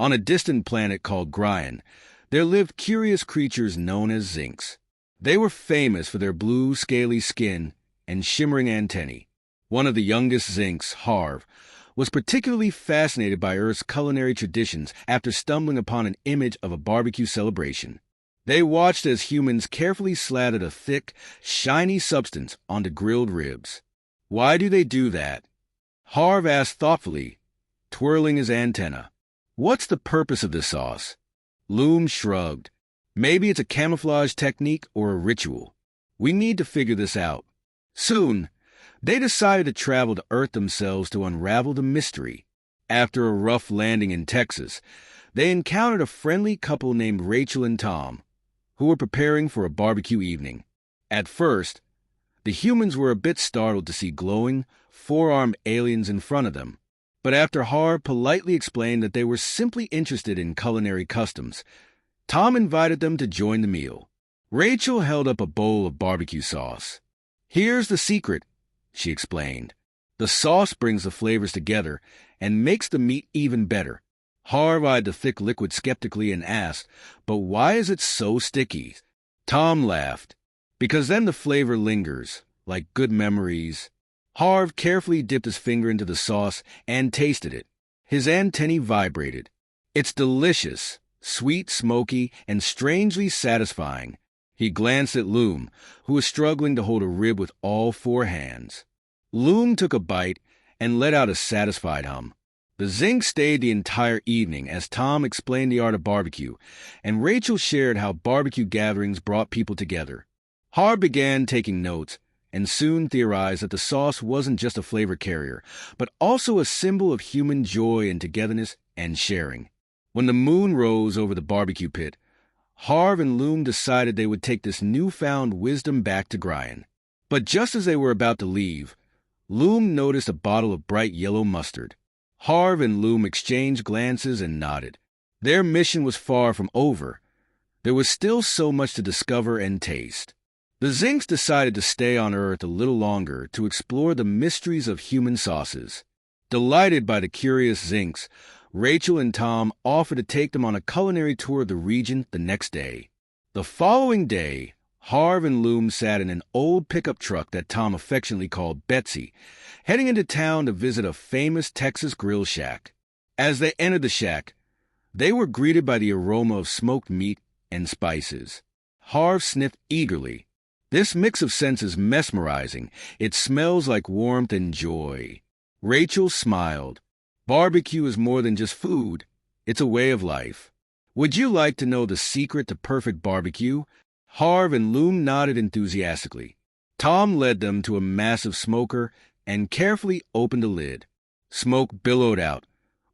On a distant planet called Gryan, there lived curious creatures known as Zincs. They were famous for their blue, scaly skin and shimmering antennae. One of the youngest Zincs, Harv, was particularly fascinated by Earth's culinary traditions after stumbling upon an image of a barbecue celebration. They watched as humans carefully slathered a thick, shiny substance onto grilled ribs. Why do they do that? Harv asked thoughtfully, twirling his antenna. What's the purpose of this sauce? Loom shrugged. Maybe it's a camouflage technique or a ritual. We need to figure this out. Soon, they decided to travel to Earth themselves to unravel the mystery. After a rough landing in Texas, they encountered a friendly couple named Rachel and Tom, who were preparing for a barbecue evening. At first, the humans were a bit startled to see glowing, four-armed aliens in front of them. But after Harv politely explained that they were simply interested in culinary customs, Tom invited them to join the meal. Rachel held up a bowl of barbecue sauce. Here's the secret, she explained. The sauce brings the flavors together and makes the meat even better. Harv eyed the thick liquid skeptically and asked, but why is it so sticky? Tom laughed. Because then the flavor lingers, like good memories. Harv carefully dipped his finger into the sauce and tasted it. His antennae vibrated. It's delicious, sweet, smoky, and strangely satisfying. He glanced at Loom, who was struggling to hold a rib with all four hands. Loom took a bite and let out a satisfied hum. The Zinc stayed the entire evening as Tom explained the art of barbecue, and Rachel shared how barbecue gatherings brought people together. Harv began taking notes, and soon theorized that the sauce wasn't just a flavor carrier, but also a symbol of human joy and togetherness and sharing. When the moon rose over the barbecue pit, Harv and Loom decided they would take this newfound wisdom back to Gryan. But just as they were about to leave, Loom noticed a bottle of bright yellow mustard. Harv and Loom exchanged glances and nodded. Their mission was far from over. There was still so much to discover and taste. The Zincs decided to stay on Earth a little longer to explore the mysteries of human sauces. Delighted by the curious Zincs, Rachel and Tom offered to take them on a culinary tour of the region the next day. The following day, Harv and Loom sat in an old pickup truck that Tom affectionately called Betsy, heading into town to visit a famous Texas grill shack. As they entered the shack, they were greeted by the aroma of smoked meat and spices. Harv sniffed eagerly. This mix of scents is mesmerizing. It smells like warmth and joy. Rachel smiled. Barbecue is more than just food. It's a way of life. Would you like to know the secret to perfect barbecue? Harv and Loom nodded enthusiastically. Tom led them to a massive smoker and carefully opened the lid. Smoke billowed out,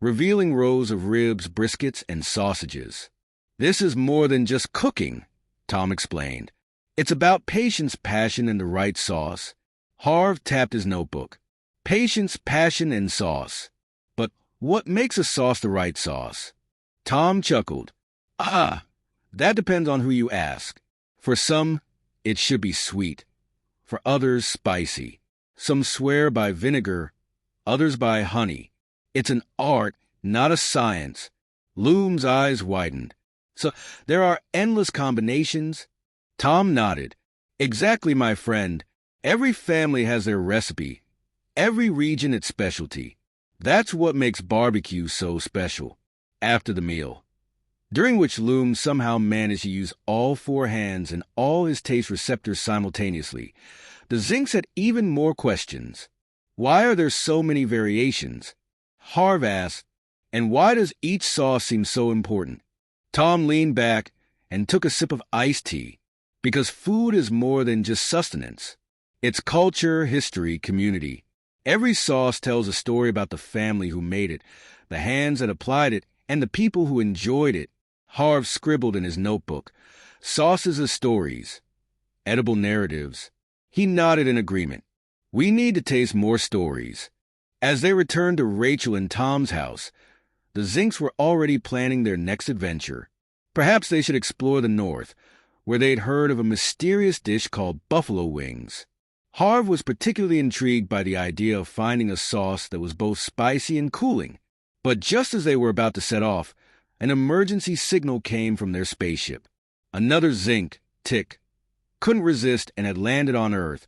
revealing rows of ribs, briskets, and sausages. This is more than just cooking, Tom explained. It's about patience, passion, and the right sauce. Harv tapped his notebook. Patience, passion, and sauce. But what makes a sauce the right sauce? Tom chuckled. That depends on who you ask. For some, it should be sweet. For others, spicy. Some swear by vinegar, others by honey. It's an art, not a science. Loom's eyes widened. So there are endless combinations? Tom nodded. Exactly, my friend. Every family has their recipe. Every region its specialty. That's what makes barbecue so special. After the meal, during which Loom somehow managed to use all four hands and all his taste receptors simultaneously, the Zincs had even more questions. Why are there so many variations? Harv asked, and why does each sauce seem so important? Tom leaned back and took a sip of iced tea. Because food is more than just sustenance. It's culture, history, community. Every sauce tells a story about the family who made it, the hands that applied it, and the people who enjoyed it. Harv scribbled in his notebook. Sauces as stories. Edible narratives. He nodded in agreement. We need to taste more stories. As they returned to Rachel and Tom's house, the Zincs were already planning their next adventure. Perhaps they should explore the north, where they'd heard of a mysterious dish called buffalo wings. Harv was particularly intrigued by the idea of finding a sauce that was both spicy and cooling. But just as they were about to set off, An emergency signal came from their spaceship. Another Zinc, Tick, couldn't resist and had landed on Earth,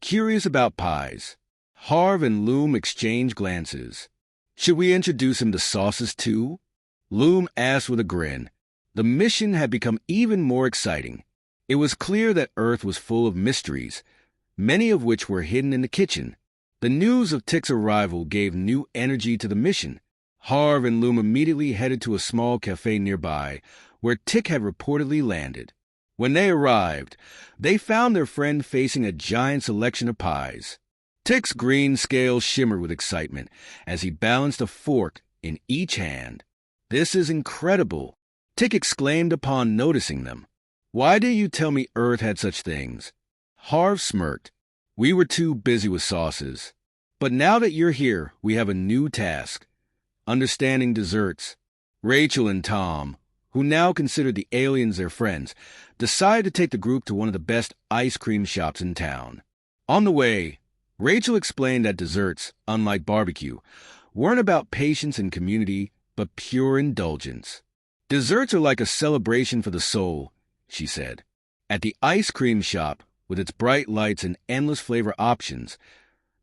curious about pies. Harv and Loom exchanged glances. Should we introduce him to sauces too? Loom asked with a grin. The mission had become even more exciting. It was clear that Earth was full of mysteries, many of which were hidden in the kitchen. The news of Tick's arrival gave new energy to the mission. Harv and Loom immediately headed to a small cafe nearby, where Tick had reportedly landed. When they arrived, they found their friend facing a giant selection of pies. Tick's green scales shimmered with excitement as he balanced a fork in each hand. "This is incredible," Tick exclaimed upon noticing them. "Why didn't you tell me Earth had such things?" Harv smirked. "We were too busy with sauces. But now that you're here, we have a new task. Understanding desserts." Rachel and Tom, who now considered the aliens their friends, decided to take the group to one of the best ice cream shops in town. On the way, Rachel explained that desserts, unlike barbecue, weren't about patience and community, but pure indulgence. "Desserts are like a celebration for the soul," she said. At the ice cream shop, with its bright lights and endless flavor options,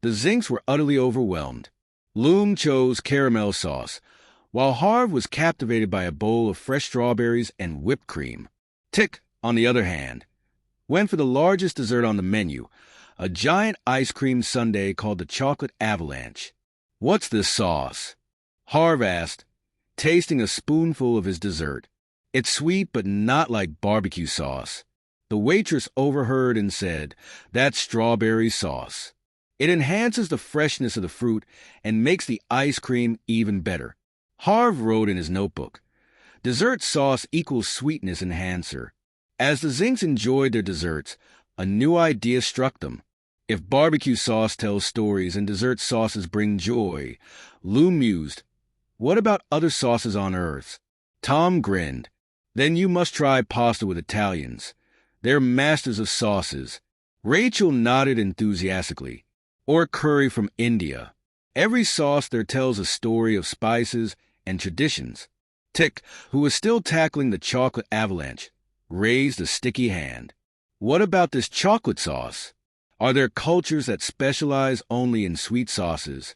the Zincs were utterly overwhelmed. Loom chose caramel sauce, while Harv was captivated by a bowl of fresh strawberries and whipped cream. Tick, on the other hand, went for the largest dessert on the menu, a giant ice cream sundae called the Chocolate Avalanche. "What's this sauce?" Harv asked, tasting a spoonful of his dessert. "It's sweet, but not like barbecue sauce." The waitress overheard and said, "That's strawberry sauce. It enhances the freshness of the fruit and makes the ice cream even better." Harv wrote in his notebook, "Dessert sauce equals sweetness enhancer." As the Zincs enjoyed their desserts, a new idea struck them. If barbecue sauce tells stories and dessert sauces bring joy, Loom mused, what about other sauces on Earth? Tom grinned. "Then you must try pasta with Italians. They're masters of sauces." Rachel nodded enthusiastically. "Or curry from India. Every sauce there tells a story of spices and traditions." Tick, who was still tackling the chocolate avalanche, raised a sticky hand. "What about this chocolate sauce? Are there cultures that specialize only in sweet sauces?"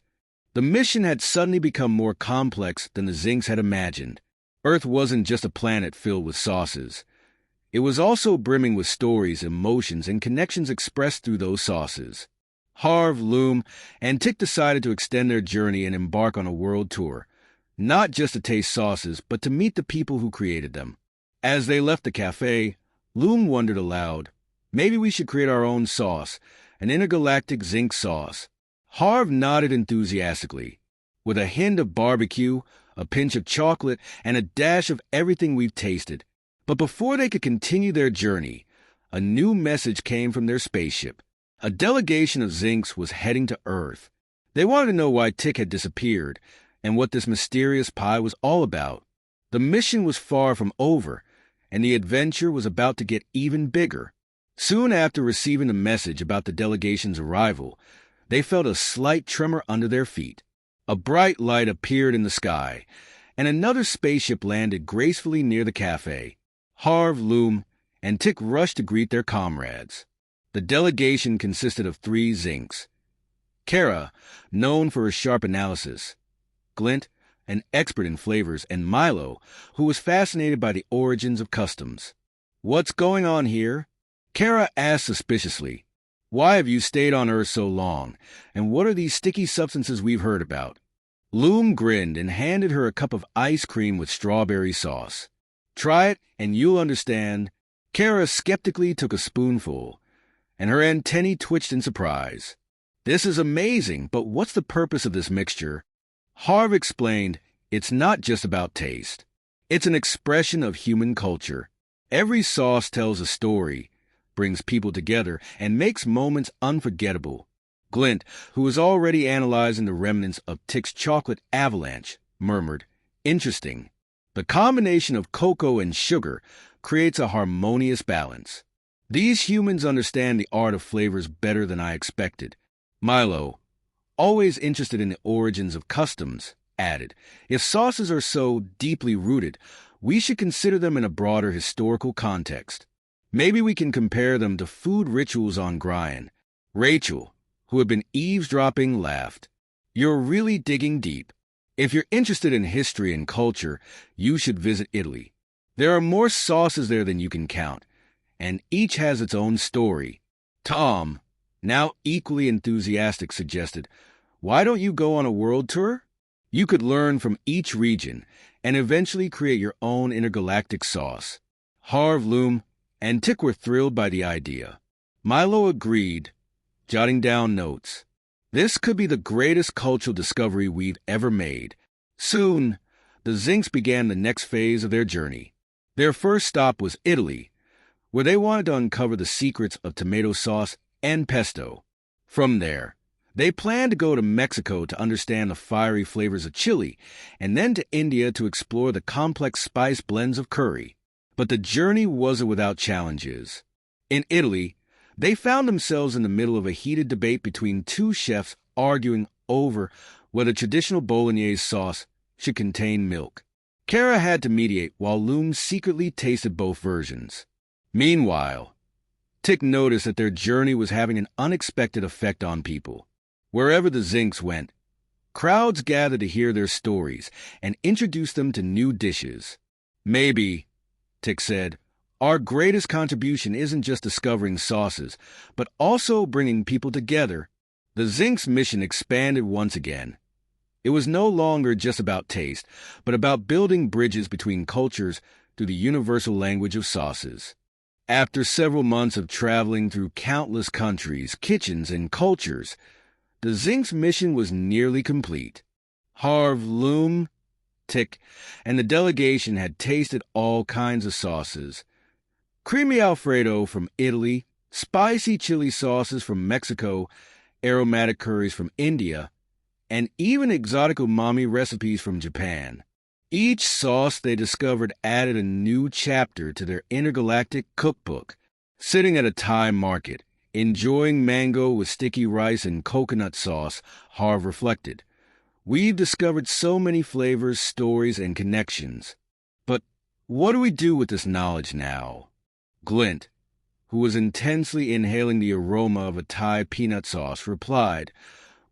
The mission had suddenly become more complex than the Zincs had imagined. Earth wasn't just a planet filled with sauces. It was also brimming with stories, emotions, and connections expressed through those sauces. Harv, Loom, and Tick decided to extend their journey and embark on a world tour, not just to taste sauces, but to meet the people who created them. As they left the cafe, Loom wondered aloud, maybe we should create our own sauce, an intergalactic Zinc sauce. Harv nodded enthusiastically. With a hint of barbecue, a pinch of chocolate, and a dash of everything we've tasted. But before they could continue their journey, a new message came from their spaceship. A delegation of Zincs was heading to Earth. They wanted to know why Tick had disappeared and what this mysterious pie was all about. The mission was far from over, and the adventure was about to get even bigger. Soon after receiving the message about the delegation's arrival, they felt a slight tremor under their feet. A bright light appeared in the sky, and another spaceship landed gracefully near the cafe. Harv, Loom, and Tick rushed to greet their comrades. The delegation consisted of 3 Zincs. Kara, known for her sharp analysis, Glint, an expert in flavors, and Milo, who was fascinated by the origins of customs. "What's going on here?" Kara asked suspiciously. "Why have you stayed on Earth so long, and what are these sticky substances we've heard about?" Loom grinned and handed her a cup of ice cream with strawberry sauce. "Try it, and you'll understand." Kara skeptically took a spoonful, and her antennae twitched in surprise. "This is amazing, but what's the purpose of this mixture?" Harv explained, "It's not just about taste. It's an expression of human culture. Every sauce tells a story, brings people together, and makes moments unforgettable." Glint, who was already analyzing the remnants of Tick's chocolate avalanche, murmured, "Interesting. The combination of cocoa and sugar creates a harmonious balance. These humans understand the art of flavors better than I expected." Milo, always interested in the origins of customs, added, "If sauces are so deeply rooted, we should consider them in a broader historical context. Maybe we can compare them to food rituals on Grian." Rachel, who had been eavesdropping, laughed. "You're really digging deep. If you're interested in history and culture, you should visit Italy. There are more sauces there than you can count, and each has its own story." Tom, now equally enthusiastic, suggested, "Why don't you go on a world tour? You could learn from each region and eventually create your own intergalactic sauce." Harv, Loom, and Tick were thrilled by the idea. Milo agreed, jotting down notes. "This could be the greatest cultural discovery we've ever made." Soon, the Zincs began the next phase of their journey. Their first stop was Italy, where they wanted to uncover the secrets of tomato sauce and pesto. From there, they planned to go to Mexico to understand the fiery flavors of chili, and then to India to explore the complex spice blends of curry. But the journey wasn't without challenges. In Italy, they found themselves in the middle of a heated debate between two chefs arguing over whether traditional bolognese sauce should contain milk. Kara had to mediate while Loom secretly tasted both versions. Meanwhile, Tick noticed that their journey was having an unexpected effect on people. Wherever the Zincs went, crowds gathered to hear their stories and introduce them to new dishes. "Maybe," Tick said, "our greatest contribution isn't just discovering sauces, but also bringing people together." The Zincs' mission expanded once again. It was no longer just about taste, but about building bridges between cultures through the universal language of sauces. After several months of traveling through countless countries, kitchens, and cultures, the Zincs' mission was nearly complete. Harv, Loom, Tick, and the delegation had tasted all kinds of sauces. Creamy Alfredo from Italy, spicy chili sauces from Mexico, aromatic curries from India, and even exotic umami recipes from Japan. Each sauce they discovered added a new chapter to their intergalactic cookbook. Sitting at a Thai market, enjoying mango with sticky rice and coconut sauce, Harv reflected, "We've discovered so many flavors, stories, and connections. But what do we do with this knowledge now?" Glint, who was intensely inhaling the aroma of a Thai peanut sauce, replied,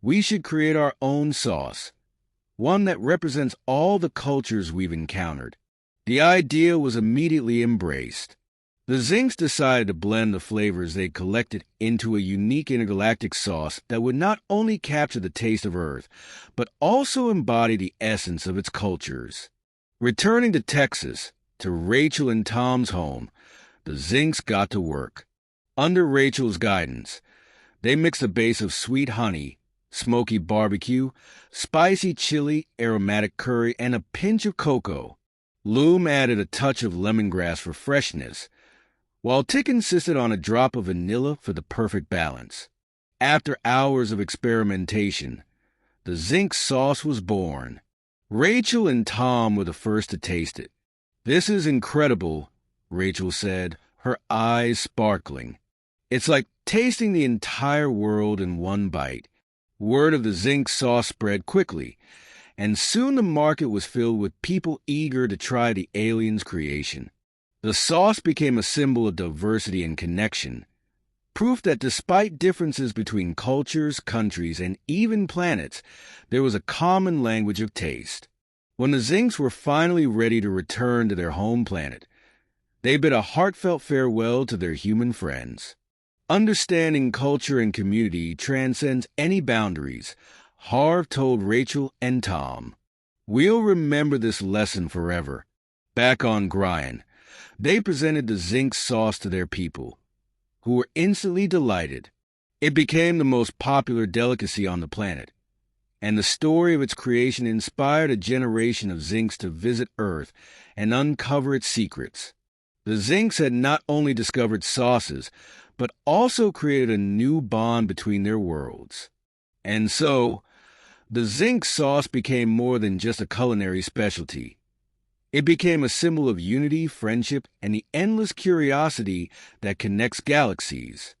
"We should create our own sauce, one that represents all the cultures we've encountered." The idea was immediately embraced. The Zincs decided to blend the flavors they collected into a unique intergalactic sauce that would not only capture the taste of Earth, but also embody the essence of its cultures. Returning to Texas, to Rachel and Tom's home, the Zincs got to work. Under Rachel's guidance, they mixed a base of sweet honey, smoky barbecue, spicy chili, aromatic curry, and a pinch of cocoa. Loom added a touch of lemongrass for freshness, while Tick insisted on a drop of vanilla for the perfect balance. After hours of experimentation, the Zinc sauce was born. Rachel and Tom were the first to taste it. "This is incredible," Rachel said, her eyes sparkling. "It's like tasting the entire world in one bite." Word of the Zinc sauce spread quickly, and soon the market was filled with people eager to try the aliens' creation. The sauce became a symbol of diversity and connection, proof that despite differences between cultures, countries, and even planets, there was a common language of taste. When the Zincs were finally ready to return to their home planet, they bid a heartfelt farewell to their human friends. Understanding culture and community transcends any boundaries, Harv told Rachel and Tom. "We'll remember this lesson forever." Back on Grian, they presented the Zinc sauce to their people, who were instantly delighted. It became the most popular delicacy on the planet, and the story of its creation inspired a generation of Zincs to visit Earth and uncover its secrets. The Zincs had not only discovered sauces, but also created a new bond between their worlds. And so, the Zinc sauce became more than just a culinary specialty. It became a symbol of unity, friendship, and the endless curiosity that connects galaxies.